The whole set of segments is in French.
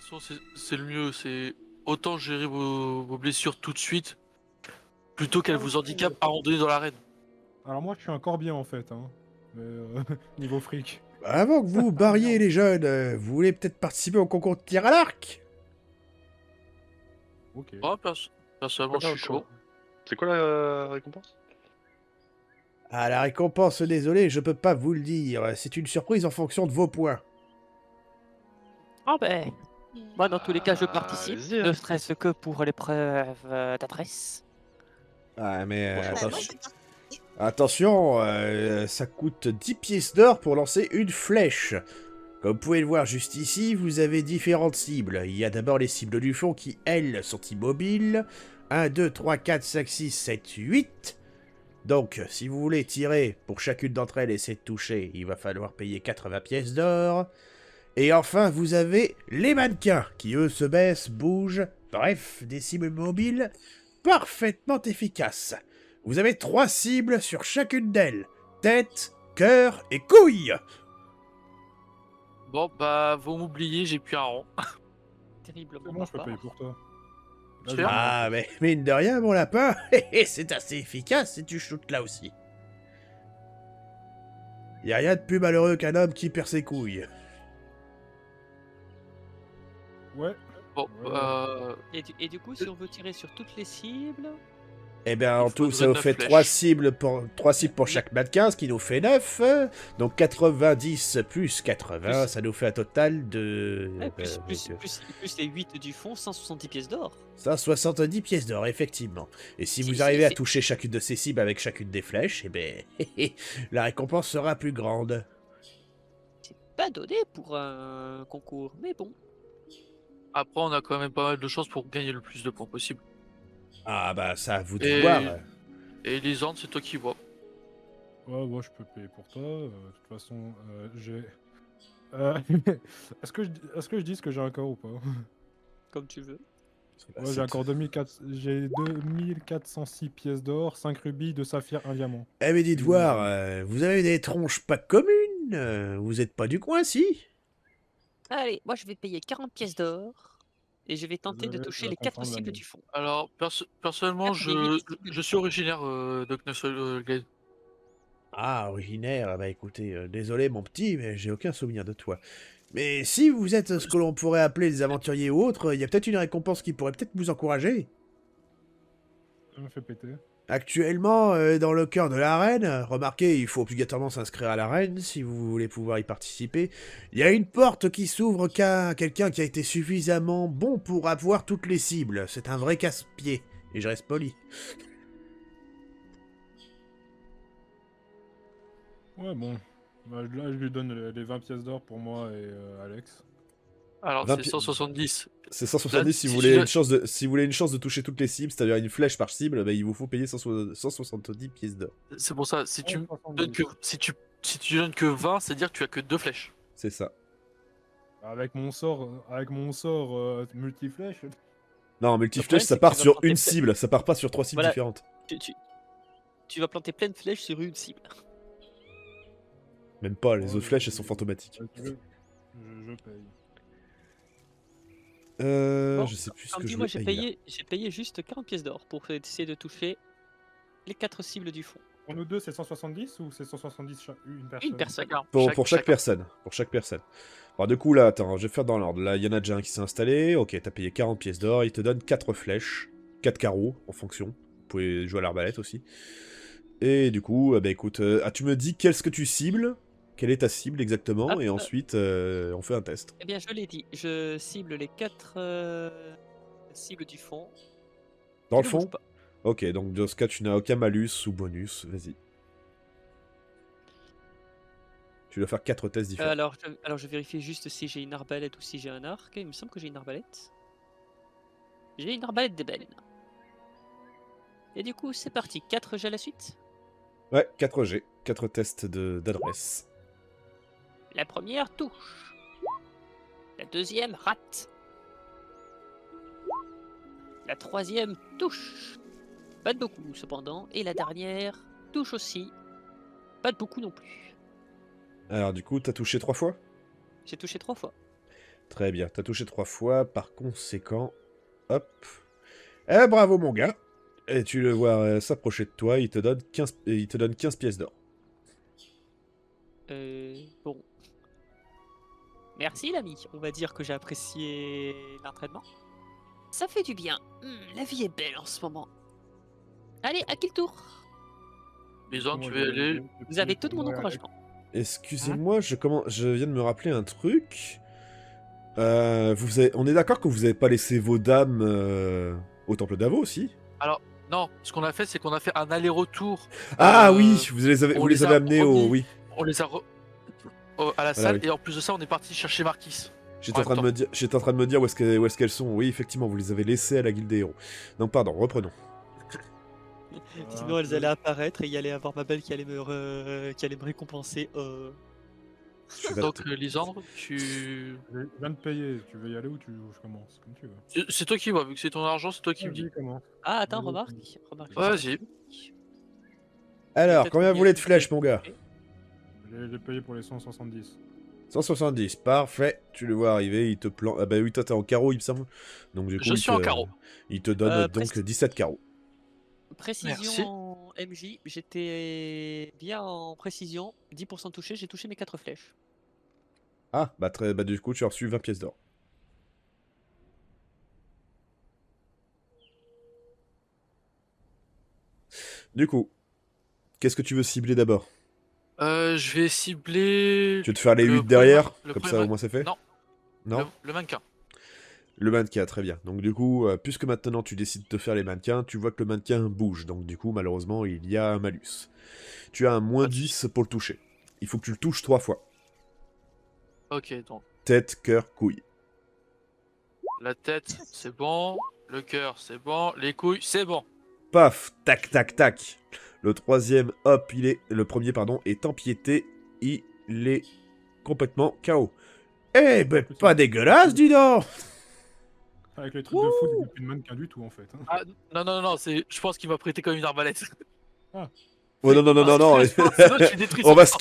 façon, c'est le mieux. C'est autant gérer vos blessures tout de suite plutôt qu'elles vous handicapent à randonner dans l'arène. Alors moi, je suis un corbier en fait, hein. Mais niveau fric. Avant que vous barriez les jeunes, vous voulez peut-être participer au concours de tir à l'arc? Ok. Moi, personnellement, je suis chaud. C'est quoi la récompense? Ah, la récompense, désolé, je peux pas vous le dire. C'est une surprise en fonction de vos points. Ah ben, moi dans tous les cas je participe, vas-y, hein. ne serait-ce que pour l'épreuve d'adresse. Ah, mais Bon, je Moi, attention. je participe. Attention, ça coûte 10 pièces d'or pour lancer une flèche. Comme vous pouvez le voir juste ici, vous avez différentes cibles. Il y a d'abord les cibles du fond qui, elles, sont immobiles. 1, 2, 3, 4, 5, 6, 7, 8. Donc, si vous voulez tirer pour chacune d'entre elles et essayer de toucher, il va falloir payer 80 pièces d'or. Et enfin, vous avez les mannequins, qui eux se baissent, bougent, bref, des cibles mobiles parfaitement efficaces. Vous avez 3 cibles sur chacune d'elles. Tête, cœur et couilles. Bon, bah, vous m'oubliez, j'ai plus un rang. Terriblement C'est bon, je peux barbare. payer pour toi. Sûr Vas-y. Ah, mais mine de rien, mon lapin, c'est assez efficace si tu shootes là aussi. Y a rien de plus malheureux qu'un homme qui perd ses couilles. Ouais. Bon, Ouais. Et du coup, si on veut tirer sur toutes les cibles, Eh bien, en Il tout, faudrait ça nous 9 fait flèches. 3 cibles pour chaque mannequin, ce qui nous fait 9. Donc 90 plus 80, Plus- ça nous fait un total de... ouais, plus les 8 du fond, 170 pièces d'or. 170 pièces d'or, effectivement. Et si vous C'est- arrivez à c'est- toucher chacune de ces cibles avec chacune des flèches, eh ben, la récompense sera plus grande. C'est pas donné pour un concours, mais bon. après, on a quand même pas mal de chances pour gagner le plus de points possible. Ah bah, ça à vous de Et- voir. Et les ordres, c'est toi qui vois. Ouais, je peux payer pour toi. De toute façon, j'ai. Est-ce que je dis que j'ai un corps ou pas? Comme tu veux. Ouais, j'ai encore 2406 pièces d'or, 5 rubis, 2 saphirs, 1 diamant. Eh mais dites Mmh. voir, vous avez des tronches pas communes. Vous êtes pas du coin, si? Allez, moi je vais payer 40 pièces d'or. Et je vais tenter de Désolé, toucher je les vais 4 comprendre la cibles mienne. du fond. Alors, personnellement, Quatre des huit cibles je du suis fond. originaire de Knuckleglade. Ah, originaire, bah écoutez, désolé mon petit, mais j'ai aucun souvenir de toi. Mais si vous êtes ce que l'on pourrait appeler des aventuriers ou autres, il y a peut-être une récompense qui pourrait peut-être vous encourager. Ça me fait péter. Actuellement, dans le cœur de l'arène, remarquez, il faut obligatoirement s'inscrire à l'arène si vous voulez pouvoir y participer. Il y a une porte qui s'ouvre qu'à quelqu'un qui a été suffisamment bon pour avoir toutes les cibles. C'est un vrai casse-pied, et je reste poli. Ouais, bon. Bah, là, je lui donne les 20 pièces d'or pour moi et Alex. Alors, 20 c'est 170. C'est 170 si vous Si voulez tu une chance de, si vous voulez une chance de toucher toutes les cibles, c'est-à-dire une flèche par cible, bah, il vous faut payer 170 pièces d'or. C'est pour ça, si tu Ouais, me 70. donnes que, si tu donnes que 20, c'est-à-dire que tu as que 2 flèches. C'est ça. Avec mon sort multiflèche. Non, Le multiflèche, problème, ça c'est que part tu vas sur planter une plein- cible, ça part pas sur 3 cibles Voilà. différentes. Tu vas planter plein de flèches sur une cible. Même pas, les Ouais, autres flèches, elles sont fantomatiques. Je paye. Bon, Je sais plus ce Comme que dit, je moi voulais j'ai payer. payé juste 40 pièces d'or pour essayer de toucher les 4 cibles du fond. Pour nous deux, c'est 170 ou c'est 170 une personne? Une personne. Chacun. Pour chaque personne. Pour chaque personne. Alors, du coup, là, attends, je vais faire dans l'ordre. Là, il y en a déjà un qui s'est installé. Ok, t'as payé 40 pièces d'or. Il te donne 4 flèches. 4 carreaux, en fonction. Vous pouvez jouer à l'arbalète aussi. Et du coup, bah écoute, tu me dis qu'est-ce que tu cibles? Quelle est ta cible exactement? Hop. Et ensuite, on fait un test. Eh bien, je l'ai dit, je cible les 4 cibles du fond. Dans le qui ne bougent fond? pas. Ok, donc dans ce cas, tu n'as aucun malus ou bonus. Vas-y. Tu dois faire 4 tests différents. Alors je vérifie juste si j'ai une arbalète ou si j'ai un arc. Il me semble que j'ai une arbalète. J'ai une arbalète d'ébène. Et du coup, c'est parti. 4 jets à la suite. Ouais, 4 G. 4 tests d'adresse. La première touche. La deuxième rate. La troisième touche. Pas de beaucoup cependant. Et la dernière touche aussi. Pas de beaucoup non plus. Alors, du coup, t'as touché 3 fois? J'ai touché 3 fois. Très bien, t'as touché 3 fois, par conséquent... Hop. Eh, bravo mon gars. Et tu le vois s'approcher de toi, il te donne 15 pièces d'or. Bon. Merci l'ami, on va dire que j'ai apprécié l'entraînement. Ça fait du bien. La vie est belle en ce moment. Allez, à qui le tour? Lisanne, tu veux y aller? Vous avez tout mon encouragement. Excusez-moi, je viens de me rappeler un truc. On est d'accord que vous avez pas laissé vos dames au temple d'Avo aussi? Alors, non, ce qu'on a fait, c'est qu'on a fait un aller-retour. Ah Euh, oui, vous les on avez les a amenés remis. Oui. On les a à la Voilà, salle oui. et en plus de ça, on est parti chercher Marquis. J'étais en train de me dire où est-ce qu'elles sont. Oui, effectivement, vous les avez laissées à la guilde des héros. Donc pardon, reprenons. Sinon, elles allaient apparaître et il y allait avoir ma belle qui allait qui allait me récompenser. Tu vas Donc, te- Lisandre, tu. Je viens de payer. Tu veux y aller ou je commence? Comme tu veux. C'est toi qui vois, vu que c'est ton argent, c'est toi qui me dis. Vas-y, commence. Ah, attends, Vas-y, remarque. Ouais, vas-y. Alors, peut-être combien vous oublié voulez de de flèches, mon gars? J'ai payé pour les 170. 170, parfait. Tu le vois arriver, il te plante. Ah bah oui, toi t'es en carreau, il me semble. Donc du coup, Je suis en carreau. Il te donne donc Précis- 17 carreaux. Précision Merci. en MJ, j'étais bien en précision. 10% touché, j'ai touché mes 4 flèches. Ah, bah du coup, tu as reçu 20 pièces d'or. Du coup, qu'est-ce que tu veux cibler d'abord? Je vais cibler. Tu veux te faire les Le 8 derrière? le Comme premier ça, au man- moins c'est fait? Non, Non? le mannequin. Le mannequin, très bien. Donc du coup, puisque maintenant tu décides de te faire les mannequins, tu vois que le mannequin bouge. Donc du coup, malheureusement, il y a un malus. Tu as un moins Pas de 10 pour le toucher. Il faut que tu le touches 3 fois. Ok, donc Tête, cœur, couille. la tête, c'est bon. Le cœur, c'est bon. Les couilles, c'est bon. Paf, tac, tac, tac. Le troisième, hop, le premier, pardon, est empiété. Il est complètement KO. Eh ben, pas dégueulasse, dis donc. Avec les trucs de foot, il n'y a plus de mannequin du tout en fait. Hein. Ah, non, je pense qu'il m'a prêté comme une arbalète. Oh non, non, non, non, non. Sinon, je suis détruit. On va se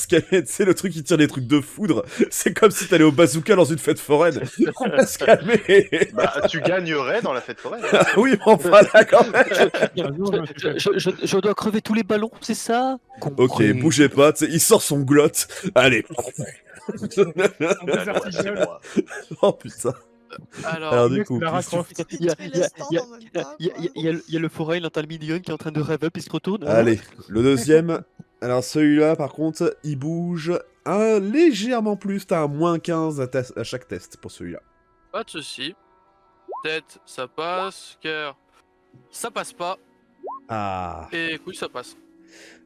calmer, tu sais, le truc qui tire des trucs de foudre, c'est comme si t'allais au bazooka dans une fête foraine. On va se calmer. Bah, tu gagnerais dans la fête foraine. Ah oui, mais enfin là quand même. Je dois crever tous les ballons, c'est ça? Ok, bougez pas, tu sais, il sort son glotte. Allez. Oh putain. Alors du coup, Lara qu'est-ce que tu Croft. Il y a- Tu il y a- laisses il y a- en même temps, Il y a le forail, l'entend le minion qui est en train de rev up, il se retourne. Allez, le deuxième. Alors celui-là, par contre, il bouge légèrement plus. T'as un moins 15 à chaque test pour celui-là. Pas de soucis. Tête, ça passe. Cœur, ça passe pas. Ah. Et couilles, ça passe.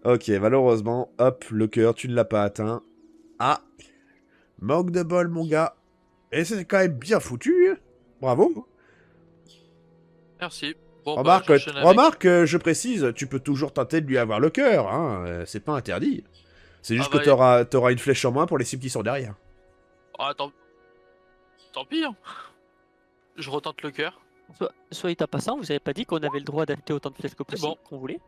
Ok, malheureusement, hop, le cœur, tu ne l'as pas atteint. Ah. Manque de bol, mon gars. Et c'est quand même bien foutu. Hein. Bravo. Merci. Bon, Remarque, bah, j'enchaîne avec. je précise, tu peux toujours tenter de lui avoir le cœur. Hein. C'est pas interdit. C'est juste Ah bah, que t'auras une flèche en moins pour les cibles qui sont derrière. Ah, tant pis. Hein. Je retente le cœur. Soyez en passant, vous avez pas dit qu'on avait le droit d'acheter autant de flèches que possible bon. qu'on voulait?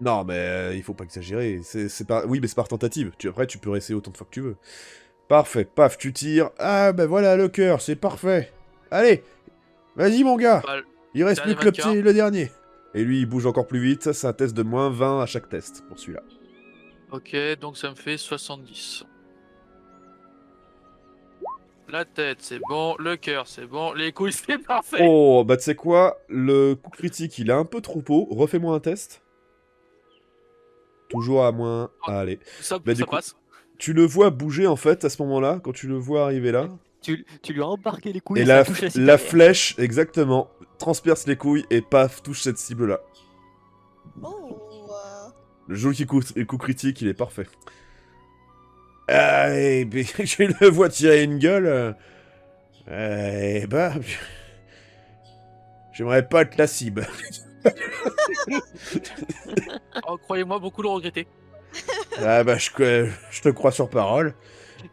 Non, mais il faut pas exagérer. C'est pas... Oui, mais c'est par tentative. Après, tu peux réessayer autant de fois que tu veux. Parfait. Paf, tu tires. Ah, ben voilà, le cœur. C'est parfait. Allez. Vas-y, mon gars. Bah, Il reste plus dernier que mannequin. le dernier. Et lui, il bouge encore plus vite. C'est un test de moins 20 à chaque test pour celui-là. ok, donc ça me fait 70. La tête, c'est bon. Le cœur, c'est bon. Les couilles, c'est parfait. Oh, bah tu sais quoi? Le coup critique, il est un peu trop haut. Refais-moi un test. Toujours à moins... Oh. Allez. Ça, Bah, du ça coup- passe. Tu le vois bouger, en fait, à ce moment-là, quand tu le vois arriver là. Tu lui as embarqué les couilles Et ça la, touche la cible. flèche, exactement, transperce les couilles et paf, touche cette cible-là. Oh, Le joli coup critique, il est parfait. Et ben, je le vois tirer une gueule. Et bah... J'aimerais pas être la cible. Oh, croyez-moi, beaucoup l'ont regretté. Ah bah, je te crois sur parole.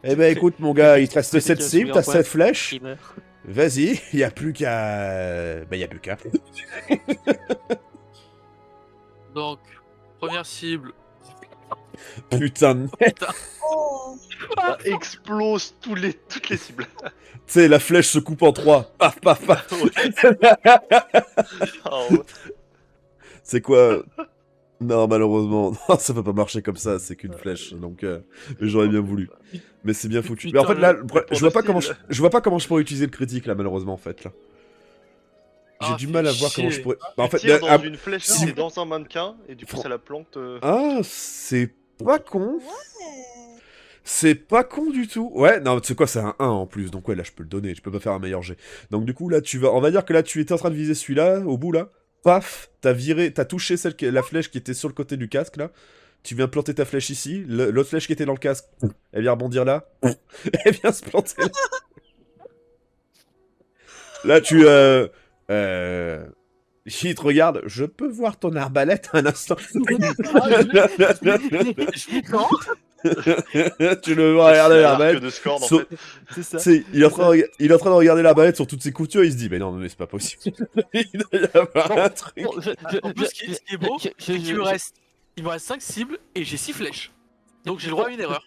Eh ben écoute, mon gars, il te reste 7 cibles, t'as 7 flèches. Il meurt. Vas-y, y a plus qu'à... Bah, y a plus qu'à. Donc, première cible. Putain de merde. Oh. Ça explose toutes les cibles. Tu sais, la flèche se coupe en 3. Paf, paf, paf. Oh, C'est quoi? Non, malheureusement, non, ça peut pas marcher comme ça, c'est qu'une flèche, donc mais j'aurais bien voulu. Mais c'est bien foutu. Mais en fait, là, je vois pas comment je vois pas comment je pourrais utiliser le critique, là, malheureusement, en fait, là. J'ai Ah, du fais mal à voir comment je chier. pourrais... Bah, en tu fait, tires là, dans une flèche si- qui est dans un mannequin, et du coup ça la plante. Ah, c'est pas con. Ouais. C'est pas con du tout. Ouais, non, tu sais quoi, c'est un 1 en plus, donc ouais, là, je peux le donner, je peux pas faire un meilleur jet. Donc du coup, là, on va dire que là, tu étais en train de viser celui-là, au bout, là. Paf, t'as touché la flèche qui était sur le côté du casque, là. Tu viens planter ta flèche ici, l'autre flèche qui était dans le casque, elle vient rebondir là. Elle vient se planter là. Là, il te regarde, je peux voir ton arbalète un instant. Tu le vois regarder l'arbalète. de Scorn en Sur- fait. C'est ça. Il est en train de regarder l'arbalète sur toutes ses coutures, il se dit, mais non, mais c'est pas possible. Il doit y avoir un truc. Bon, En plus, ce qui est beau, c'est qu'il me reste 5 cibles et j'ai 6 flèches. Donc j'ai le droit à une erreur.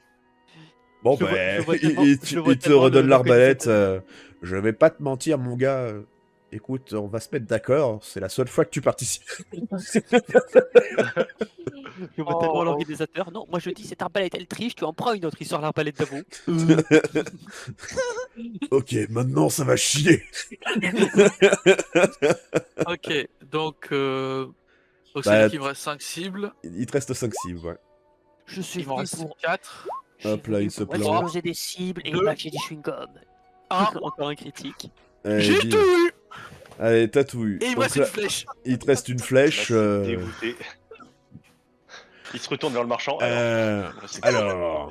Bon, Je vois- bah, je vois il tellement- je vois te tellement redonne le l'arbalète. mécanisme. Je vais pas te mentir, mon gars. Écoute, on va se mettre d'accord. C'est la seule fois que tu participes. Je vois tellement l'organisateur. Non, moi je dis cette arbalète elle triche, tu en prends une autre, il sort l'arbalète d'avant. Ok, maintenant ça va chier. Ok, donc ça Bah, dit qu'il me reste 5 cibles. Il te reste 5 cibles, ouais. Je suis Il m'en venu reste pour 4. Hop là, il se plante. exploser des cibles et Deux. mâcher du chewing-gum. Ah. Encore un critique. Allez, J'ai bim. tout eu. Allez, t'as tout eu. Et il me Donc reste là, une flèche. il te reste une Là, flèche. c'est dégoûté. Il se retourne vers le marchand. Alors,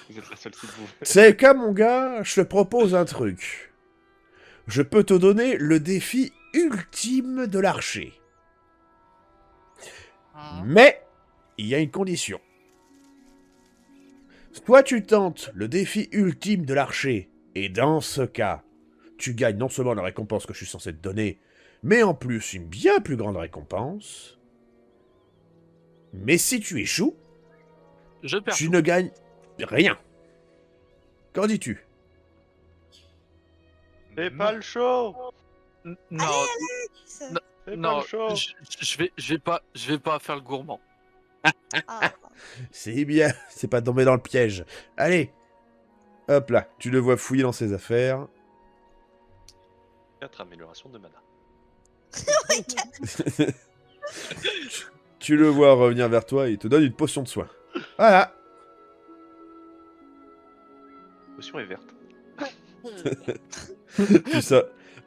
Vous êtes la seule cible. c'est quoi, mon gars? Je te propose un truc. Je peux te donner le défi ultime de l'archer. Mais, il y a une condition. Soit tu tentes le défi ultime de l'archer, et dans ce cas, tu gagnes non seulement la récompense que je suis censé te donner, mais en plus une bien plus grande récompense. Mais si tu échoues, Je perds. tu ne gagnes rien. Qu'en dis-tu? Fais pas le show. Non, Ça- Non. Fais pas non, le show. je vais pas faire le gourmand. Ah. C'est bien, c'est pas tombé dans le piège. Allez, hop là, tu le vois fouiller dans ses affaires. 4 améliorations de mana. Tu le vois revenir vers toi et il te donne une potion de soin. Voilà. La potion est verte.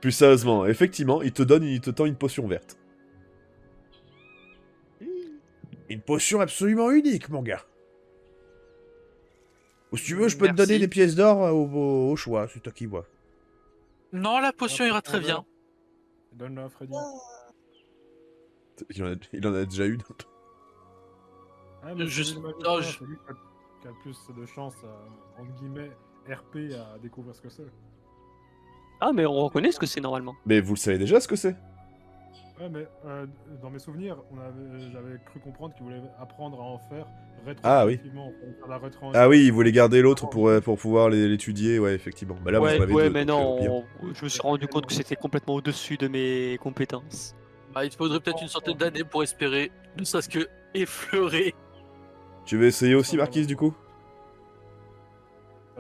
Plus sérieusement, effectivement, il te tend une potion verte. Une potion absolument unique, mon gars. Ou si tu veux, je peux te Merci. donner des pièces d'or au choix, c'est toi qui vois. Non, la potion ira très bien. Donne-le à Freddy. Oh. Il en a déjà eu. Ah, mais Je- c'est lui le magicien, non, je- c'est lui qui a le plus de chance à, entre guillemets, RP à découvrir ce que c'est. Ah, mais on reconnaît ce que c'est normalement. Mais vous le savez déjà ce que c'est? Ouais, mais dans mes souvenirs, j'avais cru comprendre qu'il voulait apprendre à en faire Ah oui. rétrospectivement. Faire la rétro- Ah oui, il voulait garder l'autre pour pouvoir l'étudier, ouais, effectivement. Bah là, vous en Ouais, avez ouais, deux, mais donc, bien. non, je me suis rendu compte que c'était complètement au-dessus de mes compétences. Bah, il te faudrait peut-être une centaine d'années pour espérer, ne serait-ce que effleurer. Tu veux essayer aussi, Marquise, du coup?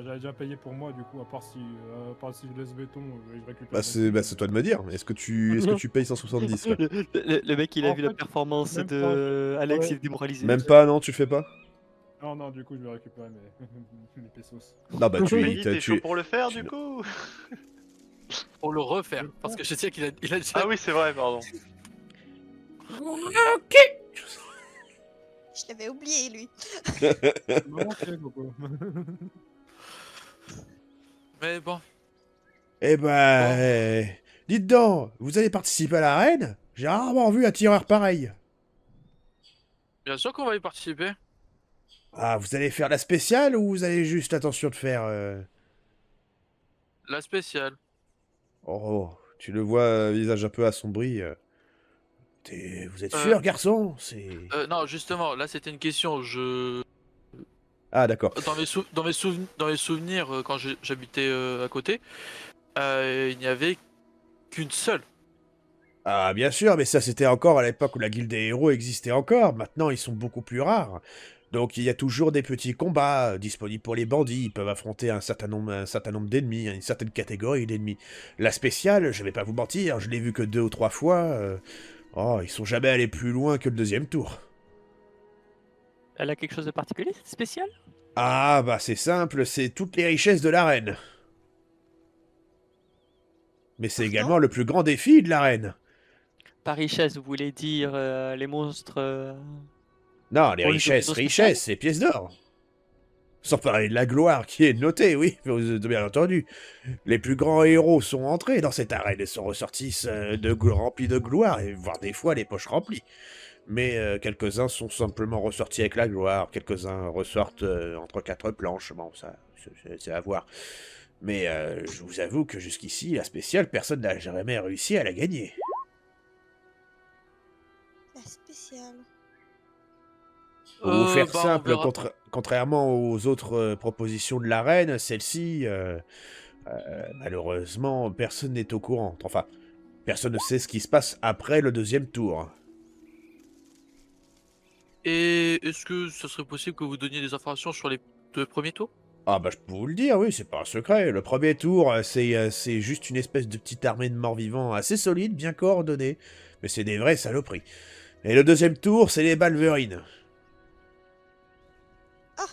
J'avais déjà payé pour moi, du coup, à part si je laisse béton, je récupère. Bah c'est toi de me dire. Est-ce que tu payes 170 là? Le mec, il a En vu la fait, performance même de Alex, Ouais. il est démoralisé. Même pas, non, tu le fais pas? Non, non, du coup, je vais récupérer mes pesos. Non, bah Freddy, t'es chaud tu... pour le faire tu du le- coup. Pour le refaire. Parce que je sais qu'il a déjà. Ah oui, c'est vrai, pardon. Ok. Je l'avais oublié, lui. Non, ok, Coco. Mais bon. Eh ben... Dites donc, vous allez participer à l'arène? J'ai rarement vu un tireur pareil. Bien sûr qu'on va y participer. Ah, vous allez faire la spéciale ou vous avez juste l'intention de faire... La spéciale. Oh, tu le vois, visage un peu assombri. Vous êtes sûr, garçon? C'est... Non, justement, là c'était une question. Ah, d'accord. Dans mes souvenirs, quand j'habitais à côté, il n'y avait qu'une seule. Ah, bien sûr, mais ça c'était encore à l'époque où la guilde des héros existait encore. Maintenant, ils sont beaucoup plus rares. Donc il y a toujours des petits combats disponibles pour les bandits. Ils peuvent affronter un certain nombre d'ennemis, une certaine catégorie d'ennemis. La spéciale, je vais pas vous mentir, je l'ai vu que 2 ou 3 fois. Oh, ils sont jamais allés plus loin que le deuxième tour. Elle a quelque chose de particulier, spécial? Ah, bah c'est simple, c'est toutes les richesses de l'arène. Mais c'est Pardon? également le plus grand défi de l'arène. Par richesse, vous voulez dire les monstres Non, les ont les options spéciales? richesses, c'est pièces d'or. Sans parler de la gloire qui est notée, oui, bien entendu. Les plus grands héros sont entrés dans cette arène et sont ressortis remplis de gloire, et voire des fois les poches remplies. Mais quelques-uns sont simplement ressortis avec la gloire, quelques-uns ressortent entre 4 planches, bon, ça, c'est à voir. Mais je vous avoue que jusqu'ici, la spéciale, personne n'a jamais réussi à la gagner. La spéciale. Pour vous faire On simple, verra. contrairement aux autres propositions de l'arène, celle-ci, malheureusement, personne n'est au courant. Enfin, personne ne sait ce qui se passe après le deuxième tour. Et est-ce que ça serait possible que vous donniez des informations sur les 2 premiers tours? Ah bah je peux vous le dire, oui, c'est pas un secret. Le premier tour, c'est juste une espèce de petite armée de morts-vivants assez solide, bien coordonnée. Mais c'est des vraies saloperies. Et le deuxième tour, c'est les Balverines. Ah,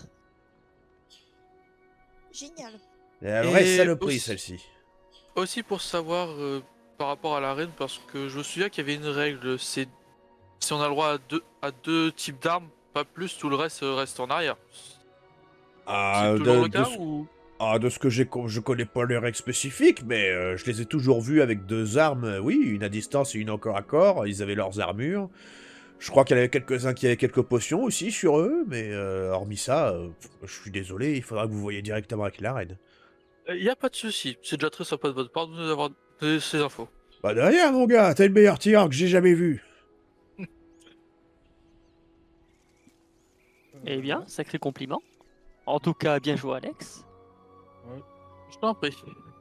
génial. La vraie Et saloperie, aussi- celle-ci. Aussi pour savoir par rapport à l'arène, parce que je me souviens qu'il y avait une règle, c'est si on a le droit à deux types d'armes, pas plus, tout le reste reste en arrière. Ah, C'est toujours le cas ou? de ce que je connais pas les règles spécifiques, mais je les ai toujours vus avec 2 armes, oui, une à distance et une en corps à corps. Ils avaient leurs armures. Je crois qu'il y en avait quelques-uns qui avaient quelques potions aussi sur eux, mais hormis ça, je suis désolé, il faudra que vous voyiez directement avec l'arène. Il n'y a pas de souci, c'est déjà très sympa de votre part de nous avoir donné ces infos. Bah de rien, mon gars, t'es le meilleur tireur que j'ai jamais vu. Eh bien, sacré compliment. En tout cas, bien joué, Alex. Je t'en prie.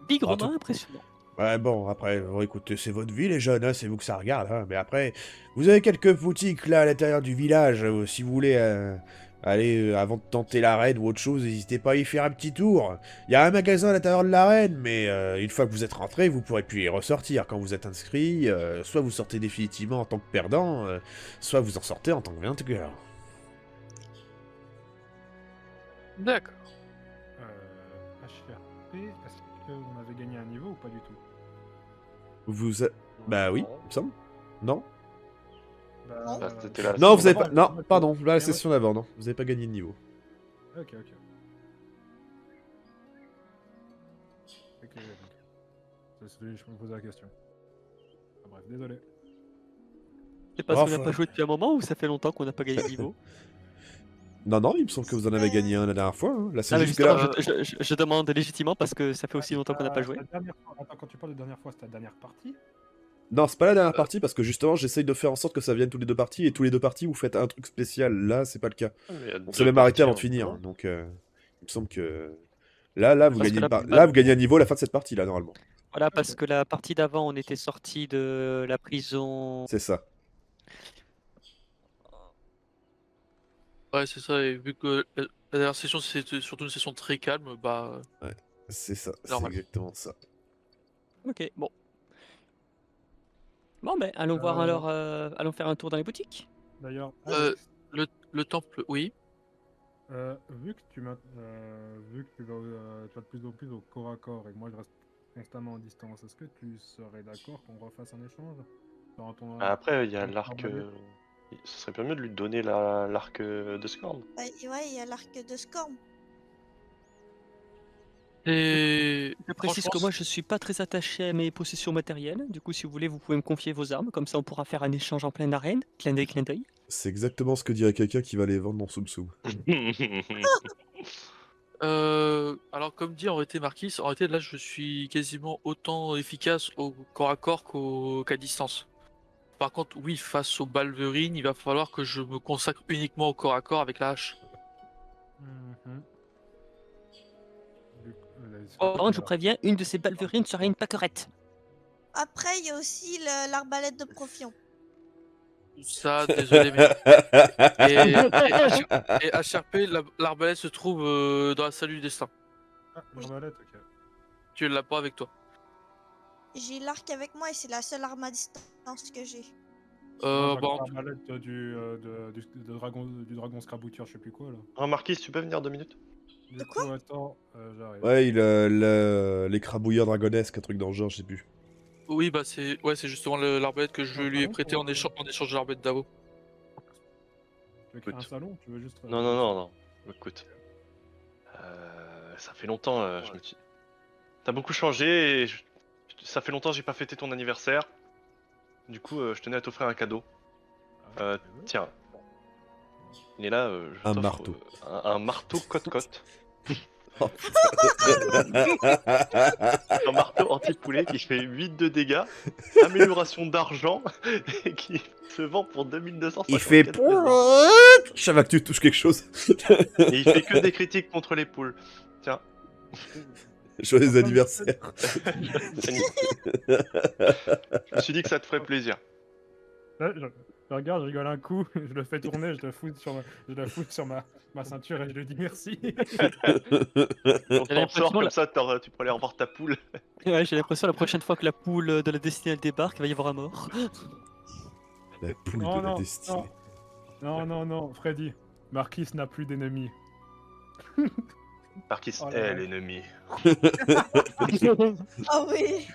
Bigrement tout- impressionnant. Ouais, bon, après, bon, écoutez, c'est votre vie, les jeunes, hein, c'est vous que ça regarde, hein, mais après, vous avez quelques boutiques, là, à l'intérieur du village, si vous voulez aller, avant de tenter l'arène ou autre chose, n'hésitez pas à y faire un petit tour. Il y a un magasin à l'intérieur de l'arène, mais une fois que vous êtes rentré, vous pourrez plus y ressortir. Quand vous êtes inscrit, soit vous sortez définitivement en tant que perdant, soit vous en sortez en tant que vainqueur. D'accord. HRP, est-ce qu'on avait gagné un niveau ou pas du tout? Bah oui, il me semble. Non. Non. Bah, c'était la Non, session vous avez pas... d'avant. Non, pardon, là, la Ouais. session d'avant, non. Vous avez pas gagné de niveau. Ok. Ok, donc. Je me posais la question. Ah, bref, désolé. C'est parce qu'on n'a Enfin. pas joué depuis un moment ou ça fait longtemps qu'on n'a pas gagné de niveau? Non, non, il me semble que vous en avez gagné un la dernière fois. Hein. Là, c'est Ah, mais juste que justement, là... je demande légitimement parce que ça fait aussi longtemps qu'on n'a pas joué. La dernière fois... Attends, quand tu parles de dernière fois, c'est ta dernière partie? Non, c'est pas la dernière partie, parce que justement, j'essaye de faire en sorte que ça vienne tous les 2 parties, et tous les 2 parties, vous faites un truc spécial. Là, c'est pas le cas. Ah, mais il y a On deux s'est même arrêté parties avant de en finir. cours. Donc, il me semble que... Là, vous Parce que gagnez, là- là, vous gagnez un niveau à la fin de cette partie, là, normalement. Voilà, parce Ok. que la partie d'avant, on était sorti de la prison. C'est ça. Ouais, c'est ça, et vu que la dernière session c'était surtout une session très calme, bah. C'est ça. C'est Normal. exactement ça. Ok, bon. Bon, ben, allons voir alors, allons faire un tour dans les boutiques. D'ailleurs, Euh, Alex, Le temple, oui. vu que tu vas de plus en plus au corps à corps et que moi je reste constamment en distance, est-ce que tu serais d'accord qu'on refasse un échange dans ton... Après, il y a ton l'arc. arbalète Ce serait pas mieux de lui donner l'arc de Scorn. Ouais, il y a l'arc de Scorn. Et Je précise que franchement, moi, je suis pas très attaché à mes possessions matérielles. Du coup, si vous voulez, vous pouvez me confier vos armes. Comme ça, on pourra faire un échange en pleine arène. Clin d'œil, clin d'œil. C'est exactement ce que dirait quelqu'un qui va les vendre dans Soum Soum. alors comme dit en réalité Marquis, en réalité là je suis quasiment autant efficace au corps à corps qu'à distance. Par contre, oui, face aux Balverines, il va falloir que je me consacre uniquement au corps à corps avec la hache. Mhm. Par contre, je vous préviens, une de ces balverines sera une pâquerette. Après, il y a aussi l'arbalète de Profion. Ça, désolé, mais non. Et HRP, l'arbalète se trouve dans la salle du destin. Ah, Oui. l'arbalète, ok. Tu l'as pas avec toi. J'ai l'arc avec moi et c'est la seule arme à distance que j'ai. Moi, Bon, l'arbalète du dragon scrabouture, je sais plus quoi là. Ah, Marquis, tu peux venir 2 minutes? Du De coup, attends, j'arrive. Ouais, les crabouilleurs dragonesques, un truc dans le genre, je sais plus. oui, bah c'est justement l'arbalète que je Un lui ai salon prêté pour, en échange de l'arbalète d'Avo. Tu veux créer un Écoute. salon ou tu veux juste. Non, non, non, non. Écoute. Ça fait longtemps, T'as beaucoup changé et ça fait longtemps que j'ai pas fêté ton anniversaire. Du coup, je tenais à t'offrir un cadeau. Tiens. Il est là, je Un t'offre, marteau. un marteau cote-cote. Oh, Un marteau anti-poulet qui fait 8 de dégâts, amélioration d'argent et qui se vend pour 2254 Il fait trésors. Je savais que tu touches quelque chose. Et il fait que des critiques contre les poules. Tiens. Joyeux anniversaire. Je me suis dit que ça te ferait plaisir. Là, je regarde, je rigole un coup, je le fais tourner, je le fous sur ma ceinture et je lui dis merci. On t'en l'impression, sort comme là- ça, tu pourrais aller revoir ta poule. Ouais, j'ai l'impression la prochaine fois que la poule de la destinée elle débarque, il va y avoir un mort. La poule Non, de la non, destinée. non, Freddy. Marquis n'a plus d'ennemis. Marquis Oh là est là. l'ennemi. Ah oui.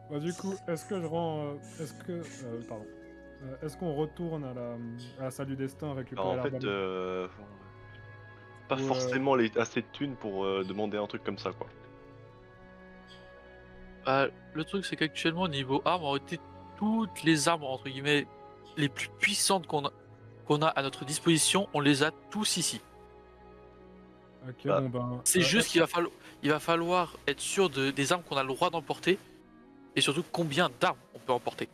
Bah, du coup, est-ce que je rends. Pardon. Est-ce qu'on retourne à la salle du destin récupérer Alors, en fait, l'arbalète pas Ouais. forcément assez de thunes pour demander un truc comme ça, quoi. Bah, le truc, c'est qu'actuellement, au niveau armes, en réalité, toutes les armes, entre guillemets, les plus puissantes qu'on a à notre disposition, on les a tous ici. Ok, Bah, bon ben. C'est juste qu'il va falloir être sûr des armes qu'on a le droit d'emporter et surtout combien d'armes on peut emporter.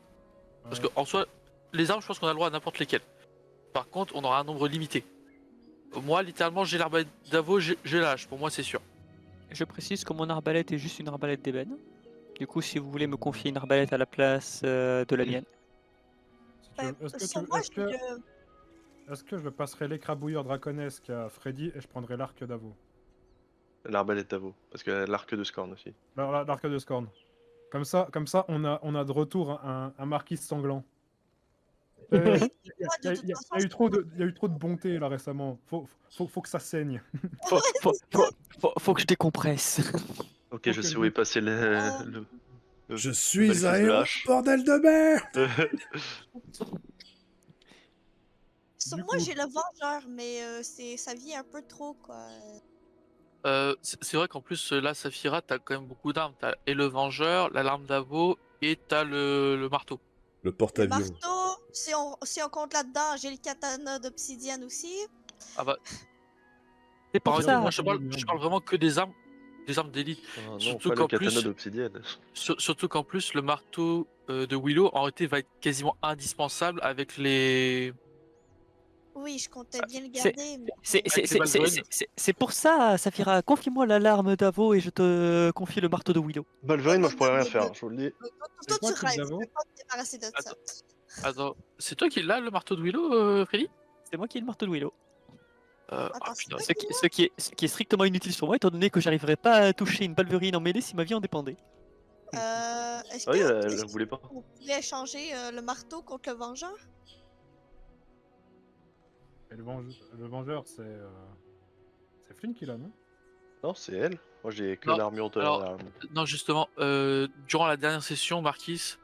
Parce ouais. qu'en soi, les armes, je pense qu'on a le droit à n'importe lesquelles. Par contre, on aura un nombre limité. Moi, littéralement, j'ai l'arbalète d'Avo, j'ai l'âge, pour moi, c'est sûr. Je précise que mon arbalète est juste une arbalète d'ébène. Du coup, si vous voulez me confier une arbalète à la place de la mienne. Si tu veux- Est-ce que, Sur tu- moi, est-ce que- est-ce que je passerai l'écrabouilleur draconesque à Freddy et je prendrai l'arc d'Avo? L'arbalète d'Avo. Parce que l'arc de Scorn aussi. L'arc de Scorn. Comme ça, on a de retour un marquis sanglant. Il moi, de toute y façon, a eu trop de bonté là récemment. Faut que ça saigne. Faut que je décompresse. Ok, je sais où est passé le Je bel suis fils un de héros, hache. bordel de merde. sur Du moi, coup- j'ai le vengeur, mais ça vient un peu trop, quoi. C'est vrai qu'en plus, là, Saphira, t'as quand même beaucoup d'armes. T'as et le Vengeur, la larme d'Avo et t'as le marteau. Le Le porte-avions. marteau, si on compte là-dedans, j'ai le katana d'obsidienne aussi. Ah bah, C'est pour en Regarde, ça. moi, je parle vraiment que des armes d'élite. Oh non, Surtout pas le qu'en katana plus, d'obsidienne. surtout qu'en plus, le marteau de Willow, en réalité, va être quasiment indispensable avec les. Oui, je comptais bien le c'est- garder, mais... Avec les ballerines. C'est pour ça, Saphira. Confie-moi l'alarme d'Avo et je te confie le marteau de Willow. Balverine, moi je pourrais rien faire, je vous le dis. Toi, quoi, tu truc rêves, d'avant je vais pas me débarrasser de ça. Attends, c'est toi qui l'as, le marteau de Willow, Freddy? C'est moi qui ai le marteau de Willow. Attends, c'est putain. toi Ce qui est strictement inutile sur moi, étant donné que j'arriverai pas à toucher une balverine en mêlée si ma vie en dépendait. Est-ce Ah oui, que elle voulait pas. on pourrait échanger le marteau contre le vengeur? Et le vengeur, c'est Flynn qui l'a, non? Non, c'est elle. Moi j'ai que Non, l'armure de alors- Non, justement, durant la dernière session, Marquis,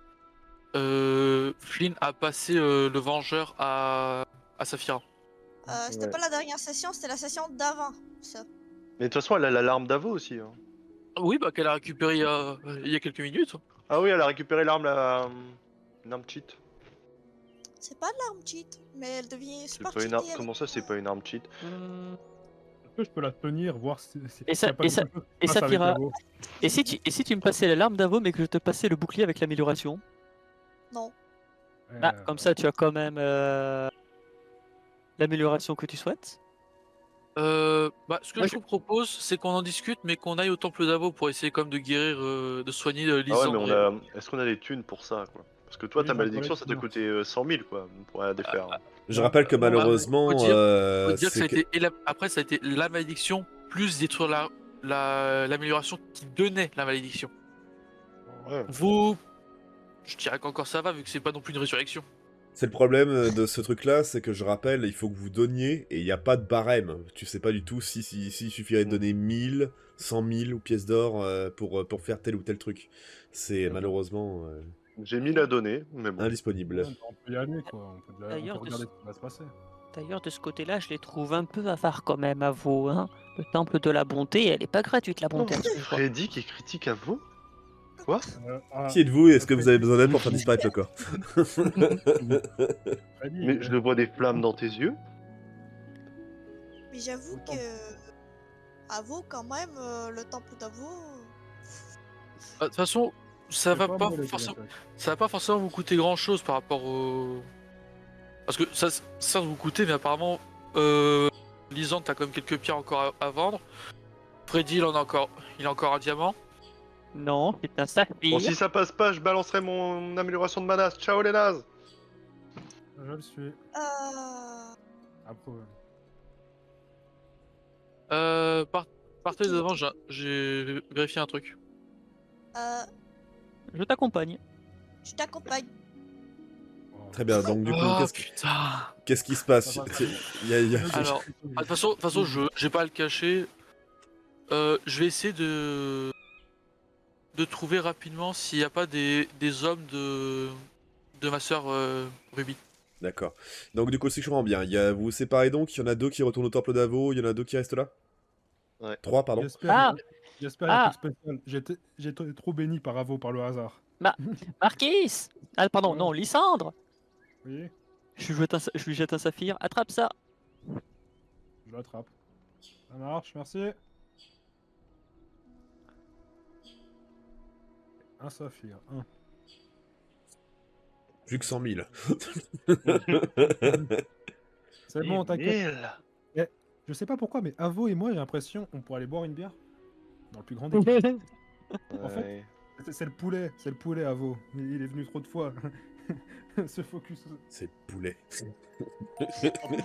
Flynn a passé le Vengeur à Saphira. C'était Ouais. pas la dernière session, c'était la session d'avant, ça. Mais de toute façon, elle a l'alarme d'Avo aussi. Hein. Oui, bah qu'elle a récupéré il y a quelques minutes. Ah oui, elle a récupéré l'arme, une arme cheat. C'est pas de l'arme cheat, mais elle devient C'est super pas une arme. cheatée Comment ça, c'est pas une arme cheat? Est-ce que je peux la tenir, voir si Et ça- y a pas et ça- quelque chose qui et se passe avec Saphira- Davo? Et si tu me passais l'alarme d'Avo mais que je te passais le bouclier avec l'amélioration? Non. Comme ça tu as quand même l'amélioration que tu souhaites. Ce que Moi, je vous propose, c'est qu'on en discute, mais qu'on aille au temple d'Avo pour essayer comme de guérir, de soigner Ah ouais, mais Lysandre. est-ce qu'on a les thunes pour ça, quoi? Parce que toi, Oui, ta j'en connais malédiction, ça t'a plusieurs. coûté 100 000, quoi, pour la défaire. Je Non, rappelle que non, Faut malheureusement, dire, faut dire que ça c'est a que... été après ça a été la malédiction plus détruire l'amélioration qui donnait la malédiction. Ouais. Vous, je dirais qu'encore ça va vu que c'est pas non plus une résurrection. C'est le problème de ce truc-là, c'est que je rappelle, il faut que vous donniez, et il n'y a pas de barème. Tu sais pas du tout si il suffirait de donner 1000, 100 000 ou pièces d'or pour faire tel ou tel truc. C'est malheureusement J'ai 1000 à donner, mais bon. indisponible. Ouais, on peut y aller, quoi. On peut D'ailleurs, regarder ce qui va se passer. D'ailleurs, de ce côté-là, je les trouve un peu avares quand même, à vous. Hein. Le temple de la bonté, elle est pas gratuite, la bonté. à ce que je vois. Freddy qui critique à vous? Quoi? Qui êtes-vous et est-ce que vous avez besoin d'aide pour faire disparaître le corps? Freddy, Mais je le vois des flammes dans tes yeux. Mais j'avoue Autant. que. Avo, quand même, le temple d'Avo. De toute façon, ça c'est va pas moi le forcément, Galatac. ça va pas forcément vous coûter grand chose par rapport au. Parce que ça vous coûter, mais apparemment, Lysandre, t'as quand même quelques pierres encore à vendre. Freddy, il a encore un diamant. Non, c'est un saphir. Bon, si ça passe pas, je balancerai mon amélioration de mana. Ciao les nazes! Je le suis. Approuvé. Partez devant, j'ai vérifié un truc. Je t'accompagne. Je t'accompagne. Très bien, donc du coup, Oh putain. qu'est-ce qui se passe? Ça va, Alors, de toute façon, je vais pas le cacher. Je vais essayer de trouver rapidement s'il n'y a pas des hommes de ma sœur Ruby. D'accord. Donc du coup, si je comprends bien, vous vous séparez donc, il y en a 2 qui retournent au temple d'Avo, il y en a 2 qui restent là? Ouais. 3, pardon. Ah. J'espère Ah. un truc spécial. J'ai été trop béni par Avo par le hasard. Marquis. Ah, pardon, Ouais. non, Lysandre. Oui, Je lui jette un saphir. Attrape ça. je l'attrape. Ça marche, merci. Un saphir, un. Plus que 100 000. C'est bon, t'inquiète. 1000. Je sais pas pourquoi, mais Avo et moi, j'ai l'impression on pourrait aller boire une bière dans le plus grand des cas. En fait, Ouais. c'est le poulet Avo. Il est venu trop de fois. Se focus. C'est poulet. En plus,